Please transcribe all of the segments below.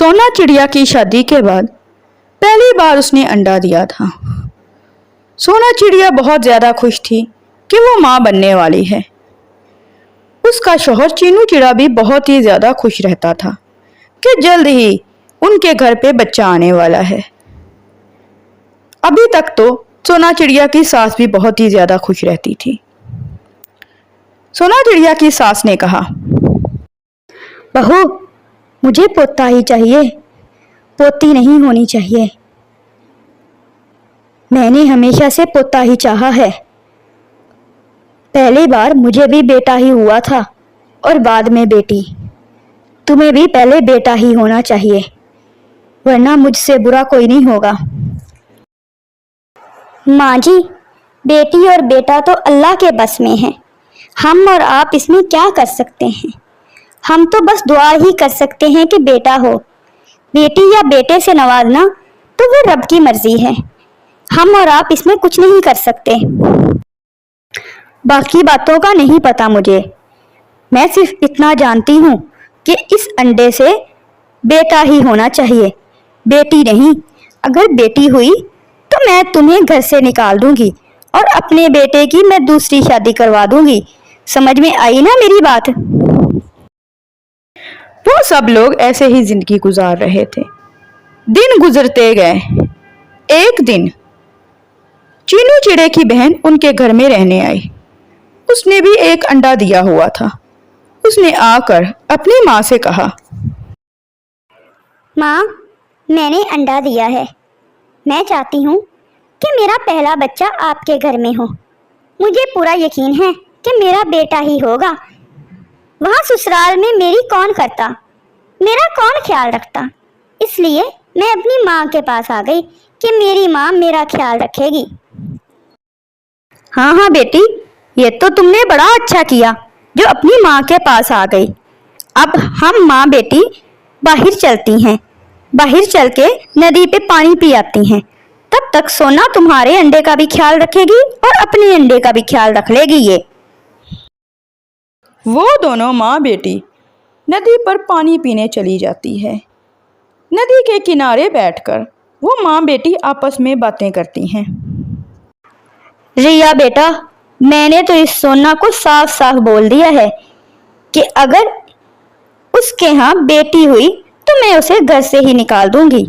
सोना चिड़िया की शादी के बाद पहली बार उसने अंडा दिया था। सोना चिड़िया बहुत ज़्यादा खुश थी कि वो माँ बनने वाली है। उसका शौहर चीनू चिड़ा भी बहुत ही ज़्यादा खुश रहता था कि जल्द ही उनके घर पे बच्चा आने वाला है। अभी तक तो सोना चिड़िया की सास भी बहुत ही ज़्यादा खुश रहती थी। सोना चिड़िया की सास ने कहा, बहू, मुझे पोता ही चाहिए, पोती नहीं होनी चाहिए। मैंने हमेशा से पोता ही चाहा है। पहली बार मुझे भी बेटा ही हुआ था और बाद में बेटी। तुम्हें भी पहले बेटा ही होना चाहिए, वरना मुझसे बुरा कोई नहीं होगा। माँ जी, बेटी और बेटा तो अल्लाह के बस में है। हम और आप इसमें क्या कर सकते हैं? हम तो बस दुआ ही कर सकते हैं कि बेटा हो। बेटी या बेटे से नवाजना तो वो रब की मर्जी है। हम और आप इसमें कुछ नहीं कर सकते। बाकी बातों का नहीं पता मुझे। मैं सिर्फ इतना जानती हूँ कि इस अंडे से बेटा ही होना चाहिए, बेटी नहीं। अगर बेटी हुई तो मैं तुम्हें घर से निकाल दूंगी और अपने बेटे की मैं दूसरी शादी करवा दूंगी। समझ में आई ना मेरी बात? वो सब लोग ऐसे ही जिंदगी गुजार रहे थे। दिन गुजरते गए। एक दिन चीनू चिड़े की बहन उनके घर में रहने आई। उसने भी एक अंडा दिया हुआ था। उसने आकर अपनी माँ से कहा, माँ, मैंने अंडा दिया है। मैं चाहती हूँ कि मेरा पहला बच्चा आपके घर में हो। मुझे पूरा यकीन है कि मेरा बेटा ही होगा। वहाँ ससुराल में मेरी कौन करता, मेरा कौन ख्याल रखता। इसलिए मैं अपनी माँ के पास आ गई कि मेरी माँ मेरा ख्याल रखेगी। हाँ हाँ बेटी, ये तो तुमने बड़ा अच्छा किया जो अपनी माँ के पास आ गई। अब हम माँ बेटी बाहर चलती हैं। बाहर चल के नदी पे पानी पी आती हैं। तब तक सोना तुम्हारे अंडे का भी ख्याल रखेगी और अपने अंडे का भी ख्याल रख लेगी। ये वो दोनों माँ बेटी नदी पर पानी पीने चली जाती है। नदी के किनारे बैठकर वो माँ बेटी आपस में बातें करती हैं। रिया बेटा, मैंने तो इस सोना को साफ साफ बोल दिया है कि अगर उसके यहाँ बेटी हुई तो मैं उसे घर से ही निकाल दूंगी।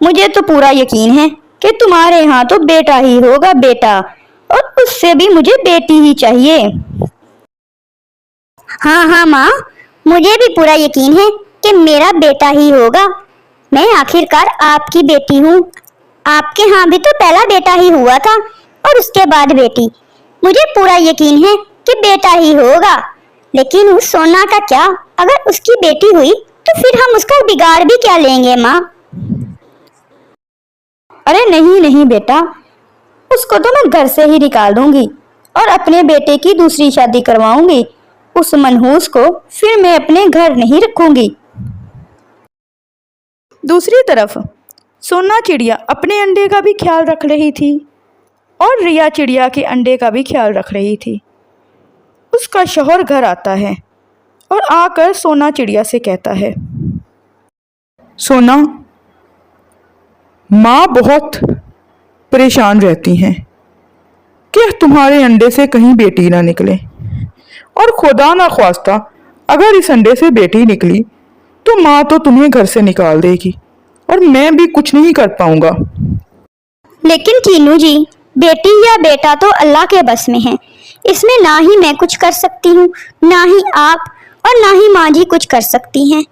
मुझे तो पूरा यकीन है कि तुम्हारे यहाँ तो बेटा ही होगा, बेटा, और उससे भी मुझे बेटी ही चाहिए। हाँ हाँ माँ, मुझे भी पूरा यकीन है कि मेरा बेटा ही होगा। मैं आखिरकार आपकी बेटी हूँ। आपके यहाँ भी तो पहला बेटा ही हुआ था और उसके बाद बेटी। मुझे पूरा यकीन है कि बेटा ही होगा। लेकिन उस सोना का क्या? अगर उसकी बेटी हुई तो फिर हम उसका बिगाड़ भी क्या लेंगे माँ? अरे नहीं नहीं बेटा, उसको तो मैं घर से ही निकाल दूंगी और अपने बेटे की दूसरी शादी करवाऊंगी। उस मनहूस को फिर मैं अपने घर नहीं रखूंगी। दूसरी तरफ सोना चिड़िया अपने अंडे का भी ख्याल रख रही थी और रिया चिड़िया के अंडे का भी ख्याल रख रही थी। उसका शौहर घर आता है और आकर सोना चिड़िया से कहता है, सोना, माँ बहुत परेशान रहती हैं कि तुम्हारे अंडे से कहीं बेटी ना निकले, और खुदा ना ख्वास्ता अगर इस अंडे से बेटी निकली तो माँ तो तुम्हें घर से निकाल देगी और मैं भी कुछ नहीं कर पाऊंगा। लेकिन चीनू जी, बेटी या बेटा तो अल्लाह के बस में है। इसमें ना ही मैं कुछ कर सकती हूँ, ना ही आप और ना ही माँ जी कुछ कर सकती हैं।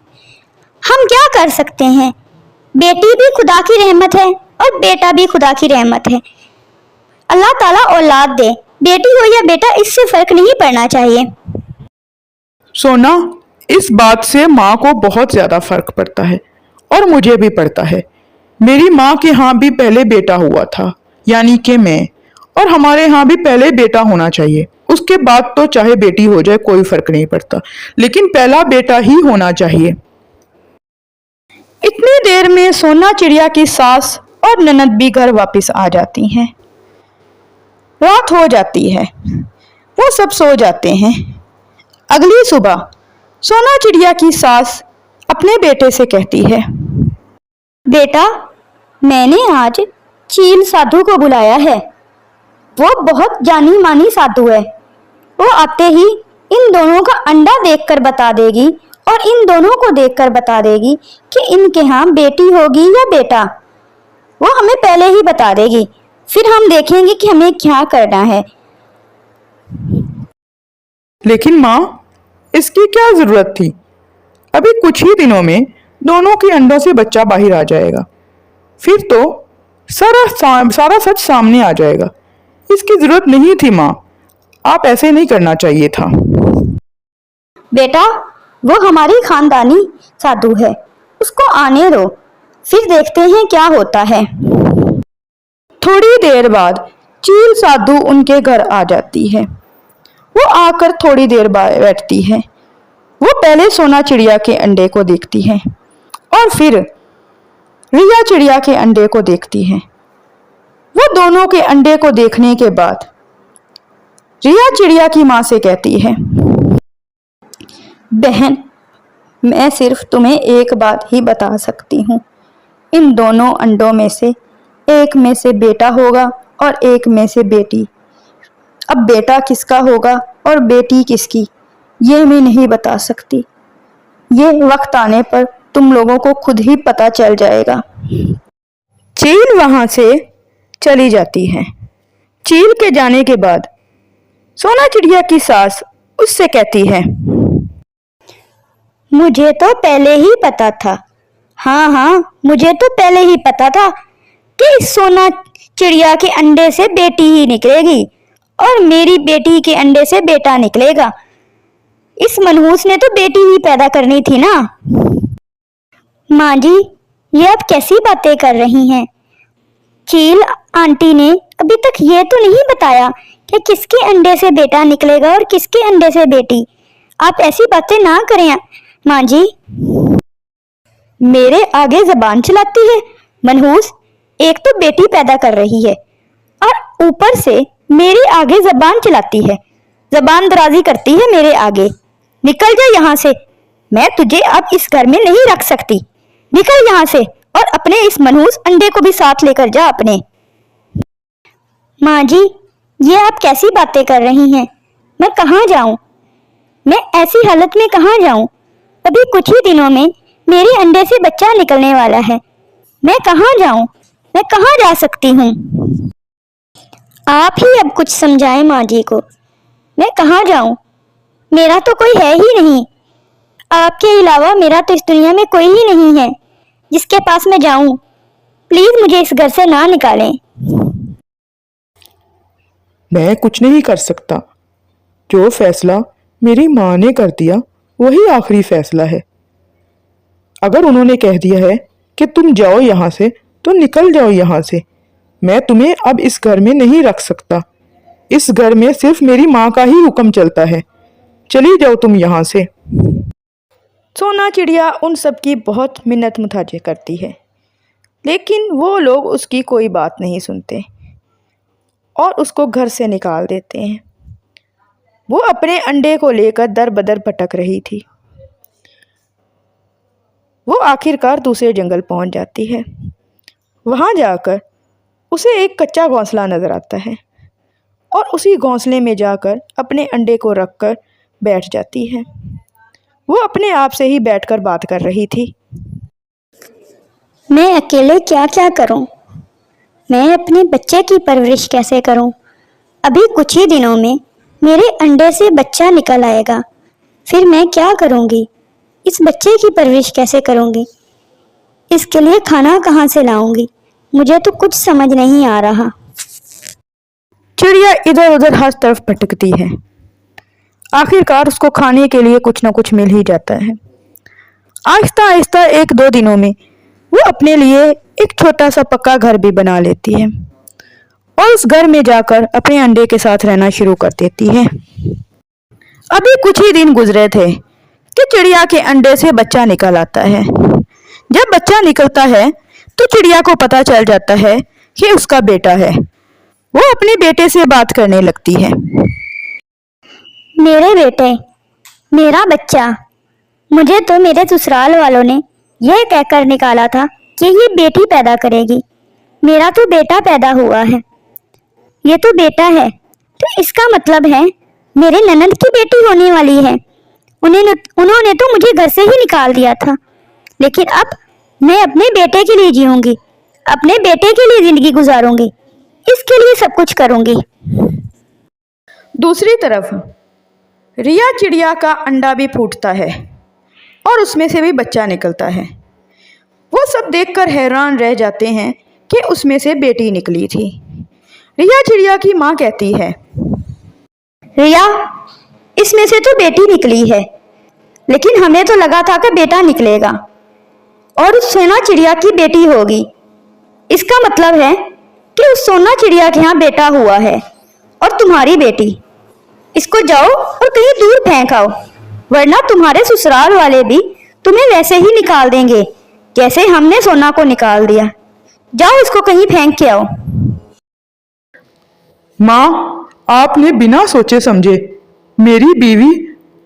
हम क्या कर सकते हैं? बेटी भी खुदा की रहमत है और बेटा भी खुदा की रहमत है। अल्लाह ताला औलाद दे, बेटी हो या बेटा, इससे फर्क नहीं पड़ना चाहिए। सोना, इस बात से माँ को बहुत ज्यादा फर्क पड़ता है और मुझे भी पड़ता है। मेरी माँ के यहाँ भी पहले बेटा हुआ था, यानी कि मैं, और हमारे यहाँ भी पहले बेटा होना चाहिए। उसके बाद तो चाहे बेटी हो जाए कोई फर्क नहीं पड़ता, लेकिन पहला बेटा ही होना चाहिए। इतनी देर में सोना चिड़िया की सास और ननद भी घर वापस आ जाती हैं। रात हो जाती है, वो सब सो जाते हैं। अगली सुबह सोना चिड़िया की सास अपने बेटे से कहती है, बेटा, मैंने आज चील साधु को बुलाया है। वो बहुत जानी मानी साधु है। वो आते ही इन दोनों का अंडा देखकर बता देगी और इन दोनों को देखकर बता देगी कि इनके यहाँ बेटी होगी या बेटा। वो हमें पहले ही बता देगी, फिर हम देखेंगे कि हमें क्या करना है। लेकिन माँ, इसकी क्या जरूरत थी? अभी कुछ ही दिनों में दोनों के अंडों से बच्चा बाहर आ जाएगा, फिर तो सारा सच सामने आ जाएगा। इसकी जरूरत नहीं थी माँ, आप ऐसे नहीं करना चाहिए था। बेटा, वो हमारी खानदानी साधु है, उसको आने दो, फिर देखते हैं क्या होता है। थोड़ी देर बाद चील साधु उनके घर आ जाती है। वो आकर थोड़ी देर बाद बैठती है। वो पहले सोना चिड़िया के अंडे को देखती है और फिर रिया चिड़िया के अंडे को देखती है। वो दोनों के अंडे को देखने के बाद रिया चिड़िया की माँ से कहती है, बहन, मैं सिर्फ तुम्हें एक बात ही बता सकती हूँ। इन दोनों अंडों में से एक में से बेटा होगा और एक में से बेटी। अब बेटा किसका होगा और बेटी किसकी, ये मैं नहीं बता सकती। ये वक्त आने पर तुम लोगों को खुद ही पता चल जाएगा। चील वहां से चली जाती है। चील के जाने के बाद सोना चिड़िया की सास उससे कहती है, मुझे तो पहले ही पता था। हाँ, मुझे तो पहले ही पता था कि इस सोना चिड़िया के अंडे से बेटी ही निकलेगी और मेरी बेटी के अंडे से बेटा निकलेगा। इस मनहूस ने तो बेटी ही पैदा करनी थी ना। माँ जी, ये आप कैसी बातें कर रही हैं? चील आंटी ने अभी तक ये तो नहीं बताया कि किसके अंडे से बेटा निकलेगा और किसके अंडे से बेटी। आप ऐसी बातें ना करें माँ जी। मेरे आगे जबान चलाती है मनहूस। एक तो बेटी पैदा कर रही है और ऊपर से मेरे आगे जबान चलाती है, जबान दराजी करती है मेरे आगे। निकल जा यहाँ से, मैं तुझे अब इस घर में नहीं रख सकती। निकल यहाँ से और अपने इस मनहूस अंडे को भी साथ लेकर जा अपने। माँ जी, ये आप कैसी बातें कर रही हैं? मैं कहाँ जाऊँ? मैं ऐसी हालत में कहाँ जाऊँ? अभी कुछ ही दिनों में मेरे अंडे से बच्चा निकलने वाला है। मैं कहाँ जाऊँ? मैं कहाँ जा सकती हूँ? आप ही अब कुछ समझाएं माँ जी को। मैं कहाँ जाऊँ? मेरा तो कोई है ही नहीं। आपके अलावा मेरा तो इस दुनिया में कोई ही नहीं है जिसके पास मैं जाऊँ। प्लीज मुझे इस घर से ना निकालें। मैं कुछ नहीं कर सकता। जो फैसला मेरी माँ ने कर दिया वही आखिरी फैसला है। अगर उन्होंने कह दिया है कि तुम जाओ यहाँ से तो निकल जाओ यहाँ से। मैं तुम्हें अब इस घर में नहीं रख सकता। इस घर में सिर्फ मेरी माँ का ही हुक्म चलता है। चली जाओ तुम यहाँ से। सोना चिड़िया उन सब की बहुत मिन्नत मुताजे करती है, लेकिन वो लोग उसकी कोई बात नहीं सुनते और उसको घर से निकाल देते हैं। वो अपने अंडे को लेकर दर बदर भटक रही थी। वो आखिरकार दूसरे जंगल पहुंच जाती है। वहां जाकर उसे एक कच्चा घोंसला नजर आता है और उसी घोंसले में जाकर अपने अंडे को रखकर बैठ जाती है। वो अपने आप से ही बैठकर बात कर रही थी। मैं अकेले क्या क्या करूं? मैं अपने बच्चे की परवरिश कैसे करूं? अभी कुछ ही दिनों में मेरे अंडे से बच्चा निकल आएगा। फिर मैं क्या करूंगी? इस बच्चे की परवरिश कैसे करूंगी? इसके लिए खाना कहाँ से लाऊंगी? मुझे तो कुछ समझ नहीं आ रहा। चिड़िया इधर उधर हर तरफ भटकती है। आखिरकार उसको खाने के लिए कुछ न कुछ मिल ही जाता है। आहिस्ता आहिस्ता एक दो दिनों में वो अपने लिए एक छोटा सा पक्का घर भी बना लेती है और उस घर में जाकर अपने अंडे के साथ रहना शुरू कर देती है। अभी कुछ ही दिन गुजरे थे कि चिड़िया के अंडे से बच्चा निकल आता है। जब बच्चा निकलता है तो चिड़िया को पता चल जाता है कि उसका बेटा है। वो अपने बेटे से बात करने लगती है। मेरे बेटे, मेरा बच्चा, मुझे तो मेरे ससुराल वालों ने यह कहकर निकाला था कि ये बेटी पैदा करेगी। मेरा तो बेटा पैदा हुआ है। ये तो बेटा है, तो इसका मतलब है मेरे ननद की बेटी होने वाली है। उन्होंने तो मुझे घर से ही निकाल दिया था, लेकिन अब मैं अपने बेटे के लिए जीऊंगी, अपने बेटे के लिए जिंदगी गुजारूंगी, इसके लिए सब कुछ करूंगी। दूसरी तरफ रिया चिड़िया का अंडा भी फूटता है और उसमें से भी बच्चा निकलता है। वो सब देखकर हैरान रह जाते हैं कि उसमें से बेटी निकली थी। रिया चिड़िया की माँ कहती है, रिया, इसमें से तो बेटी निकली है, लेकिन हमें तो लगा था कि बेटा निकलेगा और उस सोना चिड़िया की बेटी होगी। इसका मतलब है कि उस सोना चिड़िया के यहाँ बेटा हुआ है और तुम्हारी बेटी। इसको जाओ और कहीं दूर फेंक आओ, वरना तुम्हारे ससुराल वाले भी तुम्हें वैसे ही निकाल देंगे जैसे हमने सोना को निकाल दिया। जाओ इसको कहीं फेंक के आओ। माँ, आपने बिना सोचे समझे मेरी बीवी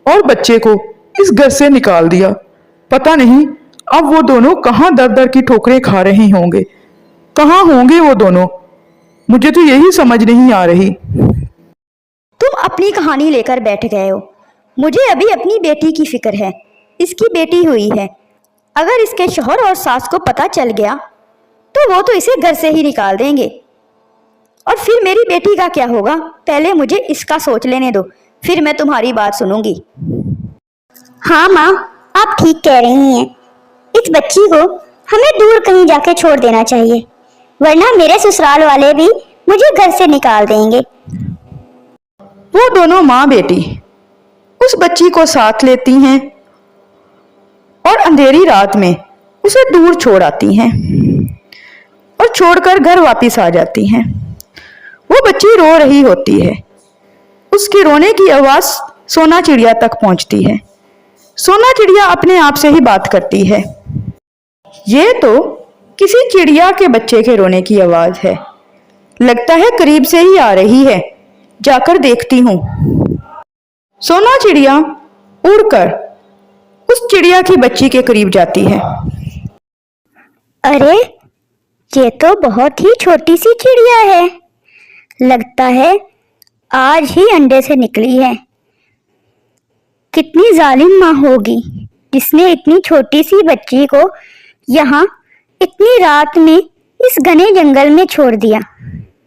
और बच्चे को इस घर से निकाल दिया। पता नहीं अब वो दोनों कहाँ दर दर की ठोकरें खा रहे होंगे। कहाँ होंगे वो दोनों, मुझे तो यही समझ नहीं आ रही। तुम अपनी कहानी लेकर बैठ गए हो। मुझे अभी अपनी बेटी की फिक्र है। इसकी बेटी हुई है। अगर इसके शौहर और सास को पता चल गया तो वो तो इसे घर से ही निकाल देंगे, और फिर मेरी बेटी का क्या होगा? पहले मुझे इसका सोच लेने दो, फिर मैं तुम्हारी बात सुनूंगी। हाँ माँ, आप ठीक कह रही हैं। इस बच्ची को हमें दूर कहीं जाके छोड़ देना चाहिए, वरना मेरे ससुराल वाले भी मुझे घर से निकाल देंगे। वो दोनों माँ बेटी उस बच्ची को साथ लेती हैं और अंधेरी रात में उसे दूर छोड़ आती हैं और छोड़कर घर वापस आ जाती हैं। वो बच्ची रो रही होती है। उसकी रोने की आवाज सोना चिड़िया तक पहुंचती है। सोना चिड़िया अपने आप से ही बात करती है। ये तो किसी चिड़िया के बच्चे के रोने की आवाज है। लगता है करीब से ही आ रही है, जाकर देखती हूँ। सोना चिड़िया उड़कर उस चिड़िया की बच्ची के करीब जाती है। अरे, ये तो बहुत ही छोटी सी चिड़िया है। लगता है आज ही अंडे से निकली है। कितनी जालिम माँ होगी जिसने इतनी छोटी सी बच्ची को यहाँ इतनी रात में इस घने जंगल में छोड़ दिया।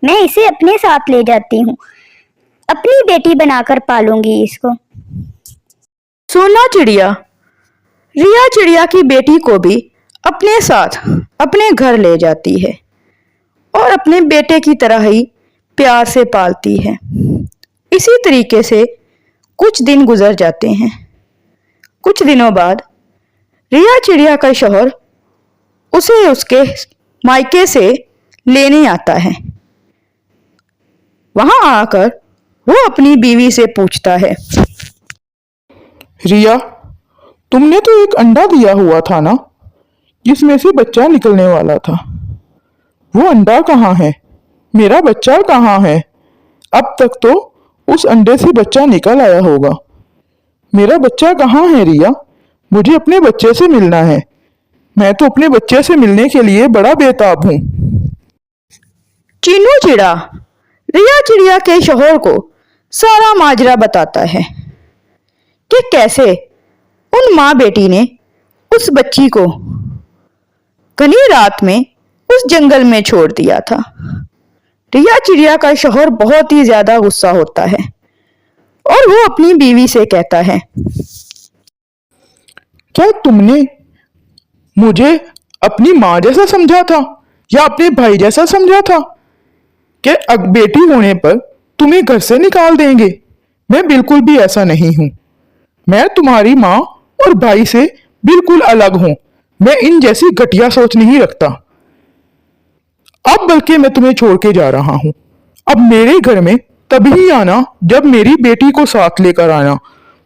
मैं इसे अपने साथ ले जाती हूँ, अपनी बेटी बनाकर पालूंगी इसको। सोना चिड़िया रिया चिड़िया की बेटी को भी अपने साथ अपने घर ले जाती है और अपने बेटे की तरह ही प्यार से पालती है। इसी तरीके से कुछ दिन गुजर जाते हैं। कुछ दिनों बाद रिया चिड़िया का शौहर उसे उसके मायके से लेने आता है। वहां आकर वो अपनी बीवी से पूछता है, रिया, तुमने तो एक अंडा दिया हुआ था ना, जिसमें से बच्चा निकलने वाला था। वो अंडा कहाँ है? मेरा बच्चा कहाँ है? अब तक तो उस अंडे से बच्चा निकल आया होगा। मेरा बच्चा कहाँ है रिया? मुझे अपने बच्चे से मिलना है। मैं तो अपने बच्चे से मिलने के लिए बड़ा बेताब हूँ। चीनू चिड़ा रिया चिड़िया के शौहर को सारा माजरा बताता है कि कैसे उन माँ बेटी ने उस बच्ची को घनी रात में उस जंगल में छोड़ दिया था। रिया चिड़िया का शौहर बहुत ही ज्यादा गुस्सा होता है और वो अपनी बीवी से कहता है, क्या तुमने मुझे अपनी माँ जैसा समझा था या अपने भाई जैसा समझा था कि अब बेटी होने पर तुम्हें घर से निकाल देंगे? मैं बिल्कुल भी ऐसा नहीं हूं। मैं तुम्हारी माँ और भाई से बिल्कुल अलग हूं। मैं इन जैसी घटिया सोच नहीं रखता। अब बल्कि मैं तुम्हें छोड़ के जा रहा हूं। अब मेरे घर में तभी आना जब मेरी बेटी को साथ लेकर आना,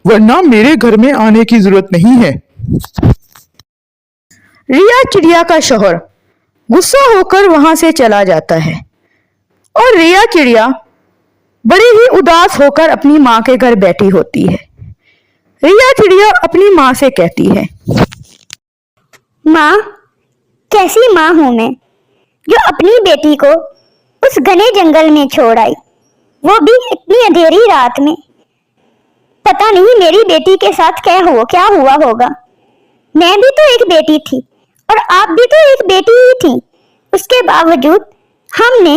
वरना मेरे घर में आने की जरूरत नहीं है। रिया चिड़िया का शौहर गुस्सा होकर वहां से चला जाता है और रिया चिड़िया बड़ी ही उदास होकर अपनी माँ के घर बैठी होती है। रिया चिड़िया अपनी माँ से कहती है, माँ, कैसी माँ हूं मैं जो अपनी बेटी को उस घने जंगल में छोड़ आई, वो भी इतनी अंधेरी रात में। पता नहीं मेरी बेटी के साथ क्या हुआ होगा। मैं भी तो एक बेटी थी और आप भी तो एक बेटी ही थी। उसके बावजूद हमने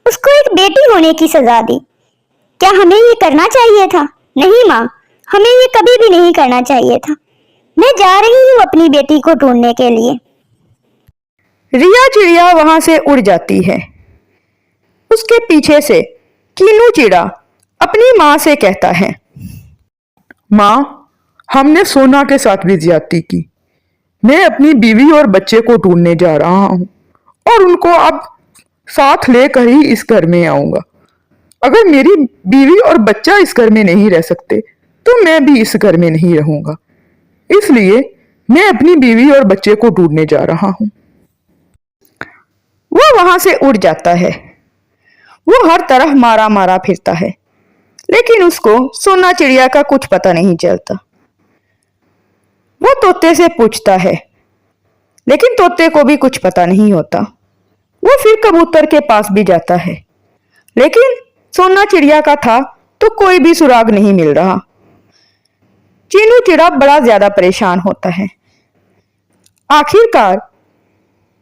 उसको एक बेटी होने की सजा दी। क्या हमें ये करना चाहिए था? नहीं माँ, हमें ये कभी भी नहीं करना चाहिए था। मैं जा रही हूँ अपनी बेटी को ढूंढने के लिए। रिया चिड़िया वहां से उड़ जाती है। उसके पीछे से कीनू चिड़ा अपनी माँ से कहता है, माँ, हमने सोना के साथ भी ज्यादती की। मैं अपनी बीवी और बच्चे को ढूंढने जा रहा हूँ और उनको अब साथ लेकर ही इस घर में आऊंगा। अगर मेरी बीवी और बच्चा इस घर में नहीं रह सकते तो मैं भी इस घर में नहीं रहूंगा। इसलिए मैं अपनी बीवी और बच्चे को ढूंढने जा रहा हूँ। वो वहां से उड़ जाता है। वो हर तरफ मारा मारा फिरता है, लेकिन उसको सोना चिड़िया का कुछ पता नहीं चलता। वो तोते से पूछता है, लेकिन तोते को भी कुछ पता नहीं होता। वो फिर कबूतर के पास भी जाता है, लेकिन सोना चिड़िया का था तो कोई भी सुराग नहीं मिल रहा। चीनू चिड़ा बड़ा ज्यादा परेशान होता है। आखिरकार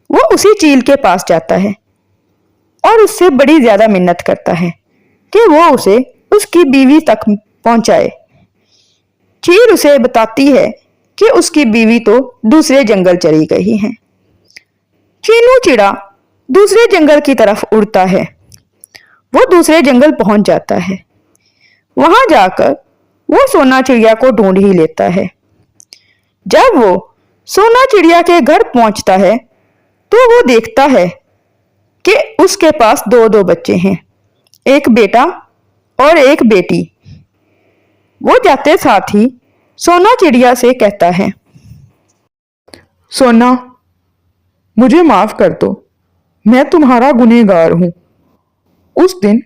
वो उसी चील के पास जाता है और उससे बड़ी ज्यादा मिन्नत करता है कि वो उसे उसकी बीवी तक पहुंचाए। चील उसे बताती है कि उसकी बीवी तो दूसरे जंगल चली गई है। चीनू चिड़ा दूसरे जंगल की तरफ उड़ता है। वो दूसरे जंगल पहुंच जाता है। वहां जाकर वो सोना चिड़िया को ढूंढ ही लेता है। जब वो सोना चिड़िया के घर पहुंचता है तो वो देखता है कि उसके पास दो बच्चे हैं, एक बेटा और एक बेटी। वो जाते साथ ही सोना चिड़िया से कहता है, सोना, मुझे माफ कर दो, मैं तुम्हारा गुनहगार हूं। उस दिन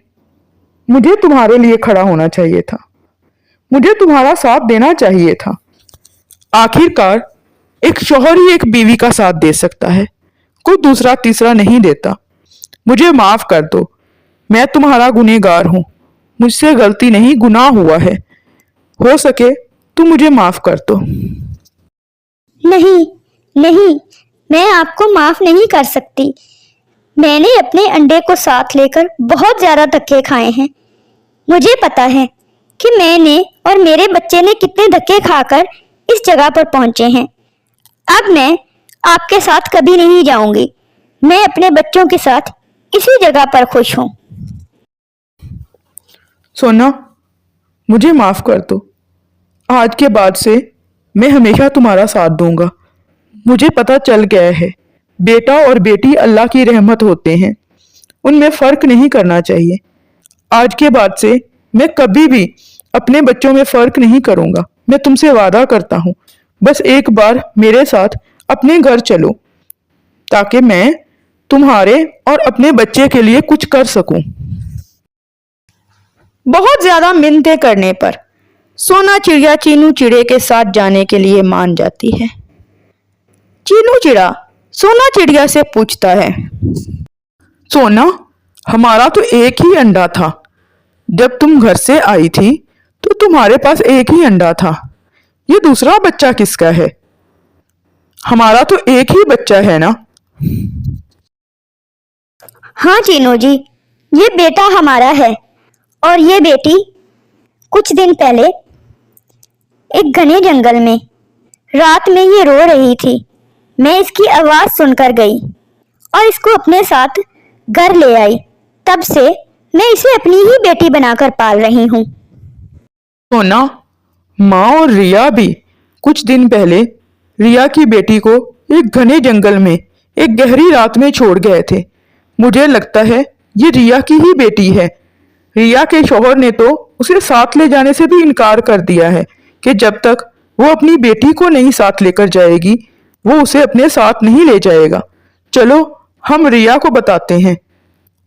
मुझे तुम्हारे लिए खड़ा होना चाहिए था, मुझे तुम्हारा साथ देना चाहिए था। आखिरकार एक शौहर ही एक बीवी का साथ दे सकता है, कोई दूसरा तीसरा नहीं देता। मुझे माफ कर दो, मैं तुम्हारा गुनहगार हूं, मुझसे गलती नहीं, गुनाह हुआ है। हो सके तो मुझे माफ कर दो। नहीं नहीं, मैं आपको माफ नहीं कर सकती। मैंने अपने अंडे को साथ लेकर बहुत ज्यादा धक्के खाए हैं। मुझे पता है कि मैंने और मेरे बच्चे ने कितने धक्के खाकर इस जगह पर पहुंचे हैं। अब मैं आपके साथ कभी नहीं जाऊंगी। मैं अपने बच्चों के साथ इसी जगह पर खुश हूं। सोना, मुझे माफ कर दो। आज के बाद से मैं हमेशा तुम्हारा साथ दूंगा। मुझे पता चल गया है, बेटा और बेटी अल्लाह की रहमत होते हैं, उनमें फर्क नहीं करना चाहिए। आज के बाद से मैं कभी भी अपने बच्चों में फर्क नहीं करूंगा। मैं तुमसे वादा करता हूं, बस एक बार मेरे साथ अपने घर चलो ताकि मैं तुम्हारे और अपने बच्चे के लिए कुछ कर सकूं। बहुत ज्यादा मिन्नतें करने पर सोना चिड़िया चीनू चिड़े के साथ जाने के लिए मान जाती है। चीनू चिड़ा सोना चिड़िया से पूछता है, सोना, हमारा तो एक ही अंडा था। जब तुम घर से आई थी तो तुम्हारे पास एक ही अंडा था। ये दूसरा बच्चा किसका है? हमारा तो एक ही बच्चा है ना? हाँ चीनू जी, ये बेटा हमारा है और ये बेटी कुछ दिन पहले एक घने जंगल में रात में ये रो रही थी। मैं इसकी आवाज सुनकर गई और इसको अपने साथ घर ले आई। तब से मैं इसे अपनी ही बेटी बनाकर पाल रही हूँ। सोना, माँ और रिया भी कुछ दिन पहले रिया की बेटी को एक घने जंगल में एक गहरी रात में छोड़ गए थे। मुझे लगता है ये रिया की ही बेटी है। रिया के शौहर ने तो उसे साथ ले जाने से भी इनकार कर दिया है कि जब तक वो अपनी बेटी को नहीं साथ लेकर जाएगी वो उसे अपने साथ नहीं ले जाएगा। चलो हम रिया को बताते हैं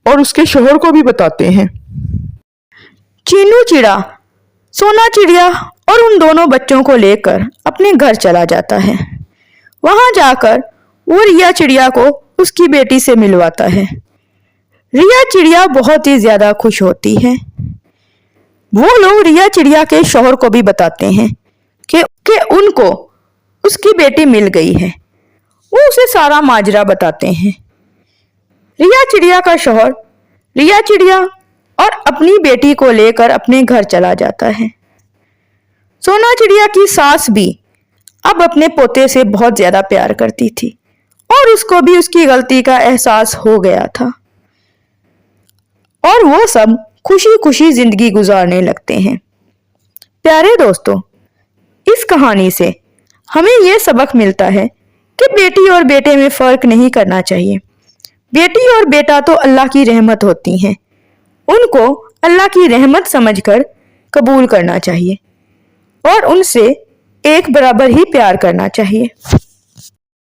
और उसके शौहर को भी बताते हैं। चीनू चिड़ा सोना चिड़िया और उन दोनों बच्चों को लेकर अपने घर चला जाता है। वहां जाकर वो रिया चिड़िया को उसकी बेटी से मिलवाता है। रिया चिड़िया बहुत ही ज्यादा खुश होती है। वो लोग रिया चिड़िया के शौहर को भी बताते हैं कि उनको उसकी बेटी मिल गई है। वो उसे सारा माजरा बताते हैं। रिया चिड़िया का शौहर रिया चिड़िया और अपनी बेटी को लेकर अपने घर चला जाता है। सोना चिड़िया की सास भी अब अपने पोते से बहुत ज्यादा प्यार करती थी और उसको भी उसकी गलती का एहसास हो गया था और वो सब खुशी खुशी जिंदगी गुजारने लगते हैं। प्यारे दोस्तों, इस कहानी से हमें यह सबक मिलता है कि बेटी और बेटे में फर्क नहीं करना चाहिए। बेटी और बेटा तो अल्लाह की रहमत होती हैं, उनको अल्लाह की रहमत समझकर कबूल करना चाहिए और उनसे एक बराबर ही प्यार करना चाहिए।